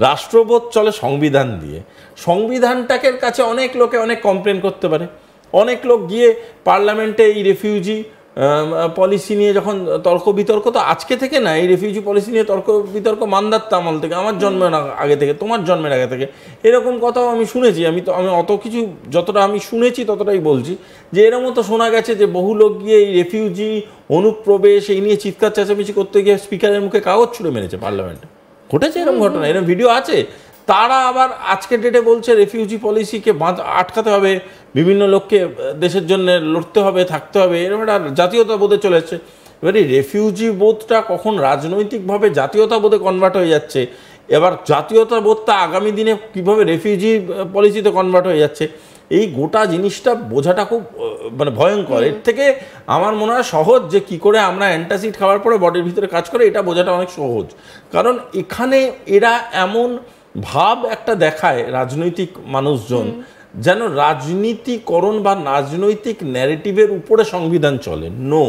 রাষ্ট্রবোধ চলে সংবিধান দিয়ে। সংবিধানটাকে কাছে অনেক লোকে অনেক কমপ্লেন করতে পারে, অনেক লোক গিয়ে পার্লামেন্টে এই রেফিউজি পলিসি নিয়ে যখন তর্ক বিতর্ক, তো আজকে থেকে না, এই রেফিউজি পলিসি নিয়ে তর্ক বিতর্ক মান্দাত্তা আমল থেকে, আমার জন্মের আগে থেকে, তোমার জন্মের আগে থেকে এরকম কথাও আমি শুনেছি। আমি অত কিছু, যতটা আমি শুনেছি ততটাই বলছি, যে এরকম তো শোনা গেছে যে বহু লোক গিয়ে এই রেফিউজি অনুপ্রবেশ এই নিয়ে চিৎকার চেঁচামেচি করতে গিয়ে স্পিকারের মুখে কাগজ ছুঁড়ে মেরেছে পার্লামেন্টে। ঘটেছে এরকম ঘটনা, এরকম ভিডিও আছে। তারা আবার আজকের ডেটে বলছে রেফিউজি পলিসিকে আটকাতে হবে, বিভিন্ন লোককে দেশের জন্য লড়তে হবে, থাকতে হবে, এরকম একটা জাতীয়তাবোধে চলে এসছে। এবারে রেফিউজি বোধটা কখন রাজনৈতিকভাবে জাতীয়তাবোধে কনভার্ট হয়ে যাচ্ছে, এবার জাতীয়তাবোধটা আগামী দিনে কীভাবে রেফিউজি পলিসিতে কনভার্ট হয়ে যাচ্ছে, এই গোটা জিনিসটা বোঝাটা খুব মানে ভয়ঙ্কর। এর থেকে আমার মনে হয় সহজ যে কি করে আমরা অ্যান্টাসিড খাওয়ার পরে বডির ভিতরে কাজ করে, এটা বোঝাটা অনেক সহজ। কারণ এখানে এরা এমন ভাব একটা দেখায় রাজনৈতিক মানুষজন, যেন রাজনীতিকরণ বা রাজনৈতিক ন্যারেটিভের উপরে সংবিধান চলে। নো,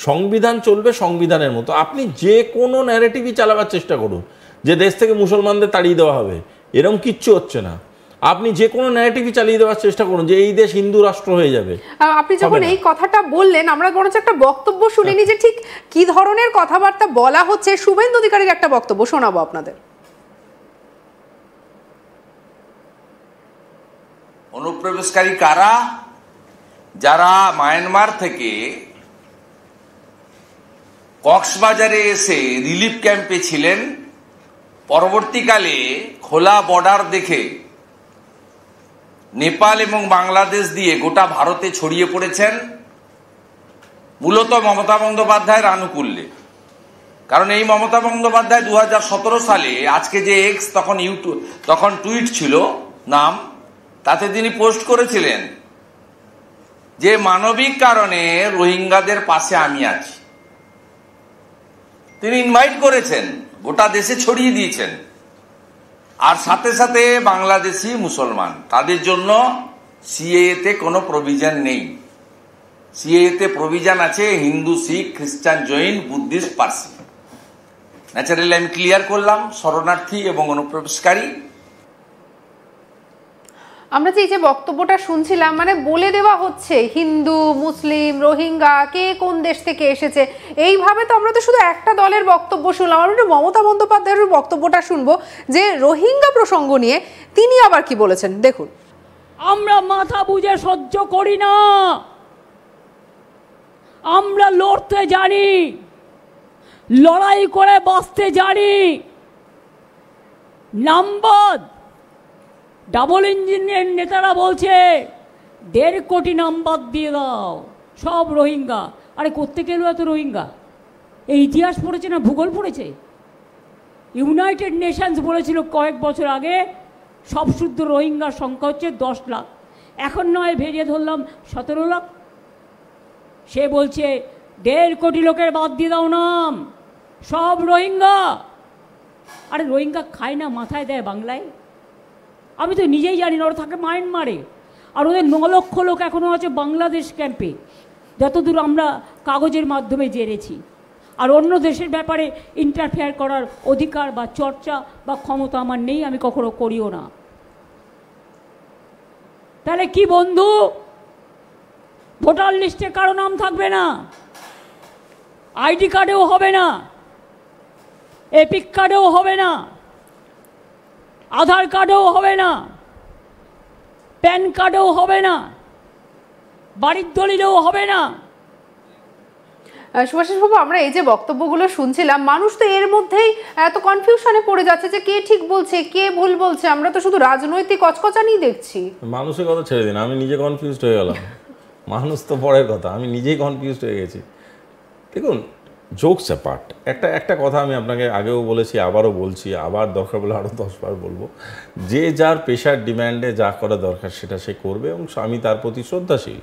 সংবিধান চলবে সংবিধানের মতো। আপনি যে কোনো ন্যারেটিভই চালাবার চেষ্টা করুন, যে দেশ থেকে মুসলমানদের তাড়িয়ে দেওয়া হবে, এরকম কিচ্ছু হচ্ছে না। আপনি যে কোনো ন্যারেটিভই চালিয়ে দেওয়ার চেষ্টা করুন যে এই দেশ হিন্দু রাষ্ট্র হয়ে যাবে। আপনি যখন এই কথাটা বললেন, আমরা বরঞ্চ একটা বক্তব্য শুনিনি যে ঠিক কি ধরনের কথাবার্তা বলা হচ্ছে। শুভেন্দু অধিকারীর একটা বক্তব্য শোনাবো আপনাদের। অনুপ্রবেশকারী কারা? যারা মায়ানমার থেকে কক্সবাজারে এসে রিলিফ ক্যাম্পে ছিলেন, পরবর্তীকালে খোলা বর্ডার দেখে নেপাল এবং বাংলাদেশ দিয়ে গোটা ভারতে ছড়িয়ে পড়েছেন, মূলত মমতা বন্দ্যোপাধ্যায়ের আনুকূল্যে। কারণ এই মমতা বন্দ্যোপাধ্যায় 2017 সালে, আজকে যে এক্স তখন টুইট ছিল নাম, তাতে তিনি পোস্ট করেছিলেন যে মানবিক কারণে রোহিঙ্গাদের পাশে আমি আছি। তিনি ইনভাইট করেছেন, গোটা দেশে ছড়িয়ে দিয়েছেন। আর সাথে সাথে বাংলাদেশি মুসলমান, তাদের জন্য সিএএতে কোনো প্রভিশন নেই। সিএএতে প্রভিশন আছে হিন্দু, শিখ, খ্রিস্টান, জৈন, বুদ্ধিস্ট, পার্সি। ন্যাচারালি আমি ক্লিয়ার করলাম শরণার্থী এবং অনুপ্রবেশকারী। আমরা যে এই যে বক্তব্যটা শুনছিলাম, মানে বলে দেওয়া হচ্ছে হিন্দু, মুসলিম, রোহিঙ্গা, কে কোন দেশ থেকে এসেছে, এইভাবে তো আমরা তো শুধু একটা দলের বক্তব্য শুনলাম। আমরা একটু মমতা বন্দ্যোপাধ্যায়ের বক্তব্যটা শুনবো, যে রোহিঙ্গা প্রসঙ্গ নিয়ে তিনি আবার কি বলেছেন দেখুন। আমরা মাথা বুঝে সহ্য করি না, আমরা লড়তে জানি, লড়াই করে বাঁচতে জানি। নাম্বার ডাবল ইঞ্জিনের নেতারা বলছে 1.5 কোটি নাম্বার দিয়ে দাও সব রোহিঙ্গা। আরে কোত্থেকে এলো এত রোহিঙ্গা? এই ইতিহাস পড়েছে না ভূগোল পড়েছে? ইউনাইটেড নেশনস বলেছিল কয়েক বছর আগে সব শুদ্ধ রোহিঙ্গার সংখ্যা হচ্ছে 10 লাখ। এখন নয় ভেরিয়ে ধরলাম 17 লাখ। সে বলছে 1.5 কোটি লোকের বাদ দিয়ে দাও নাম, সব রোহিঙ্গা। আরে রোহিঙ্গা খায় না, মাথায় দেয় বাংলায়? আমি তো নিজেই জানি না, ওরা থাকে মায়ানমারে। আর ওদের 9 লক্ষ লোক এখনও আছে বাংলাদেশ ক্যাম্পে, যতদূর আমরা কাগজের মাধ্যমে জেনেছি। আর অন্য দেশের ব্যাপারে ইন্টারফেয়ার করার অধিকার বা চর্চা বা ক্ষমতা আমার নেই, আমি কখনো করিও না। তাহলে কি বন্ধু, ভোটার লিস্টে কারো নাম থাকবে না, আইডি কার্ডেও হবে না, এপিক কার্ডেও হবে না, আধার কার্ডেও হবে না, প্যান কার্ডেও হবে না, বাড়ির দলিলেও হবে না। সুভাষিস বাবু, আমরা এই যে বক্তব্যগুলো শুনছিলাম, মানুষ তো এর মধ্যেই এত কনফিউশনে পড়ে যাচ্ছে যে কে ঠিক বলছে কে ভুল বলছে। আমরা তো শুধু রাজনৈতিক কচকচানি দেখছি। মানুষের কথা ছেড়ে দিন, আমি নিজে কনফিউজড হয়ে গেলাম। মানুষ তো পরের কথা, আমি নিজেই কনফিউজড হয়ে গেছি। দেখুন, জোকস অ্যাপার্ট, একটা কথা আমি আপনাকে আগেও বলেছি, আবারও বলছি, আবার দরকার বলে আরও 10 বার বলবো, যে যার পেশার ডিম্যান্ডে যা করা দরকার সেটা সে করবে, এবং আমি তার প্রতি শ্রদ্ধাশীল।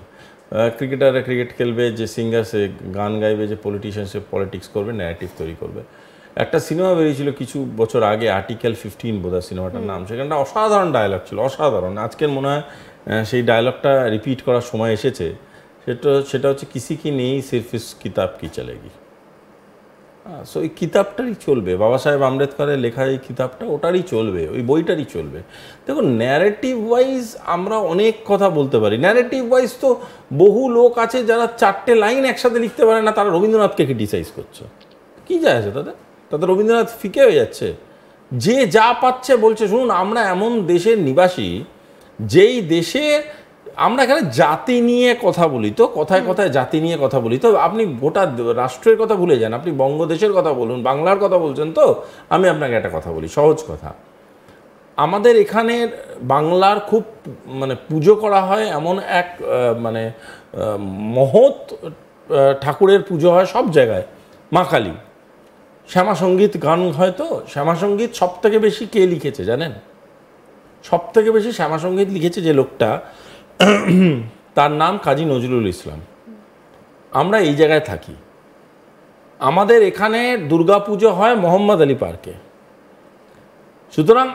ক্রিকেটাররা ক্রিকেট খেলবে, যে সিঙ্গার সে গান গাইবে, যে পলিটিশিয়ান সে পলিটিক্স করবে, ন্যারেটিভ তৈরি করবে। একটা সিনেমা বেরিয়েছিল কিছু বছর আগে, আর্টিকেল 15 বোধহয় সিনেমাটার নাম। সেখানটা অসাধারণ ডায়লগ ছিল, অসাধারণ। আজকের মনে হয় সেই ডায়লগটা রিপিট করার সময় এসেছে। সেটা হচ্ছে কিসি কি নেই সির্ফ ইস কিতাব কি চলেগি। সো ওই কিতাবটারই চলবে, বাবা সাহেব আম্বেদকরের লেখা এই কিতাবটা ওটারই চলবে, ওই বইটারই চলবে। দেখুন ন্যারেটিভ ওয়াইজ আমরা অনেক কথা বলতে পারি, ন্যারেটিভ ওয়াইজ তো বহু লোক আছে যারা 4টে লাইন একসাথে লিখতে পারে না, তারা রবীন্দ্রনাথকে ক্রিটিসাইজ করছে। কী যায় আছে তাদের রবীন্দ্রনাথ ফিকে হয়ে যাচ্ছে, যে যা পাচ্ছে বলছে। শুনুন, আমরা এমন দেশের নিবাসী যেই দেশে আমরা এখানে জাতি নিয়ে কথা বলি, তো কথায় কথায় জাতি নিয়ে কথা বলি, তো আপনি গোটা রাষ্ট্রের কথা ভুলে যান, আপনি বঙ্গদেশের কথা বলুন, বাংলার কথা বলছেন। তো আমি আপনাকে একটা কথা বলি, সহজ কথা, আমাদের এখানের বাংলার খুব মানে পুজো করা হয় এমন এক মানে মহৎ ঠাকুরের পুজো হয় সব জায়গায়, মা কালী। শ্যামাসঙ্গীত গান হয়, তো শ্যামাসঙ্গীত সব থেকে বেশি কে লিখেছে জানেন? সব থেকে বেশি শ্যামাসঙ্গীত লিখেছে যে লোকটা, তার নাম কাজী নজরুল ইসলাম। আমরা এই জায়গায় থাকি, আমাদের এখানে দুর্গাপুজো হয় মোহাম্মদ আলী পার্কে। সুতরাং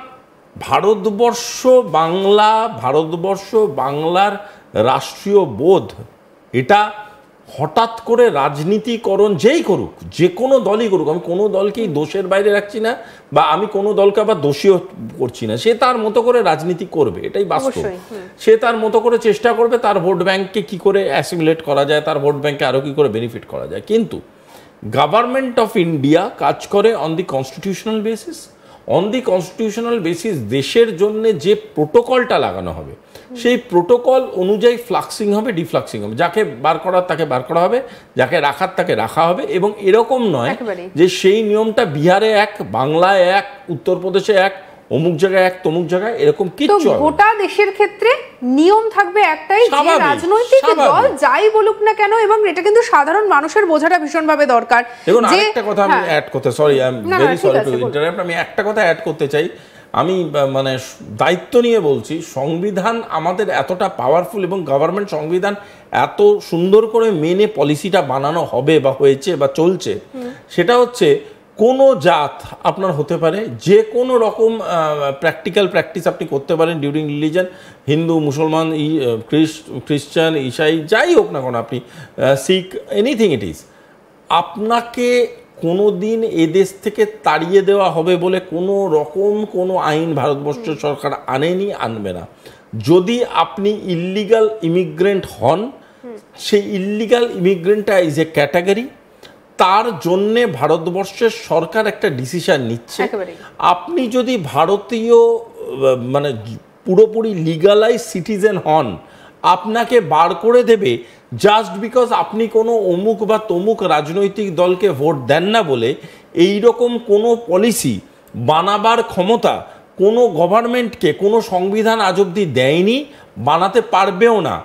ভারতবর্ষ বাংলার রাষ্ট্রীয় বোধ, এটা হঠাৎ করে রাজনীতিকরণ যেই করুক, যে কোনো দলই করুক, আমি কোনো দলকেই দোষের বাইরে রাখছি না, বা আমি কোনো দলকে আবার দোষীও করছি না। সে তার মতো করে রাজনীতি করবে, এটাই বাস্তব। সে তার মতো করে চেষ্টা করবে তার ভোট ব্যাংককে কি করে অ্যাসিমিলেট করা যায়, তার ভোট ব্যাংকে আরও কী করে বেনিফিট করা যায়। কিন্তু গভর্নমেন্ট অফ ইন্ডিয়া কাজ করে on the constitutional basis. On the constitutional basis দেশের জন্য যে প্রোটোকলটা লাগানো হবে, সেই প্রোটোকল অনুযায়ী ফ্লাক্সিং হবে, ডিফ্লাক্সিং হবে, যাকে বার করার তাকে বার করা হবে, যাকে রাখার তাকে রাখা হবে। এবং এরকম নয় যে সেই নিয়মটা বিহারে এক, বাংলায় এক, উত্তরপ্রদেশে এক, অমুক জায়গায় এক, তমুক জায়গায়, এরকম কিচ্ছু হবে না। গোটা দেশের ক্ষেত্রে নিয়ম থাকবে একটাই, যে রাজনৈতিক দল যাই বলুক না কেন, এবং এটা কিন্তু সাধারণ মানুষের বোঝাটা ভীষণভাবে দরকার। দেখুন, আরেকটা কথা আমি অ্যাড করতে, sorry I am very sorry to interrupt, আমি একটা কথা অ্যাড করতে চাই। আমি মানে দায়িত্ব নিয়ে বলছি, সংবিধান আমাদের এতটা পাওয়ারফুল এবং গভর্নমেন্ট সংবিধান এত সুন্দর করে মেনে পলিসিটা বানানো হবে বা হয়েছে বা চলছে, সেটা হচ্ছে কোনো জাত আপনার হতে পারে, যে কোনো রকম প্র্যাকটিক্যাল প্র্যাকটিস আপনি করতে পারেন ডিউরিং রিলিজন, হিন্দু, মুসলমান, খ্রিস্টান, ঈসাই, যাই হোক না কোনো, আপনি শিখ, এনিথিং ইট ইজ, আপনাকে কোনো দিন এদেশ থেকে তাড়িয়ে দেওয়া হবে বলে কোনো রকম কোনো আইন ভারতবর্ষের সরকার আনেনি, আনবে না। যদি আপনি ইল্লিগাল ইমিগ্রেন্ট হন, সেই ইল্লিগাল ইমিগ্রেন্টটা ইজ এ ক্যাটাগরি, তার জন্যে ভারতবর্ষের সরকার একটা ডিসিশন নিচ্ছে। আপনি যদি ভারতীয় মানে পুরোপুরি লিগালাইজ সিটিজেন হন, আপনাকে বার করে দেবে জাস্ট বিকজ আপনি কোনো অমুক বা তমুক রাজনৈতিক দলকে ভোট দেন না বলে। এই রকম কোনো পলিসি বানাবার ক্ষমতা কোনো গভর্নমেন্টকে কোনো সংবিধান আজ অবধি দেয়নি, বানাতে পারবেও না।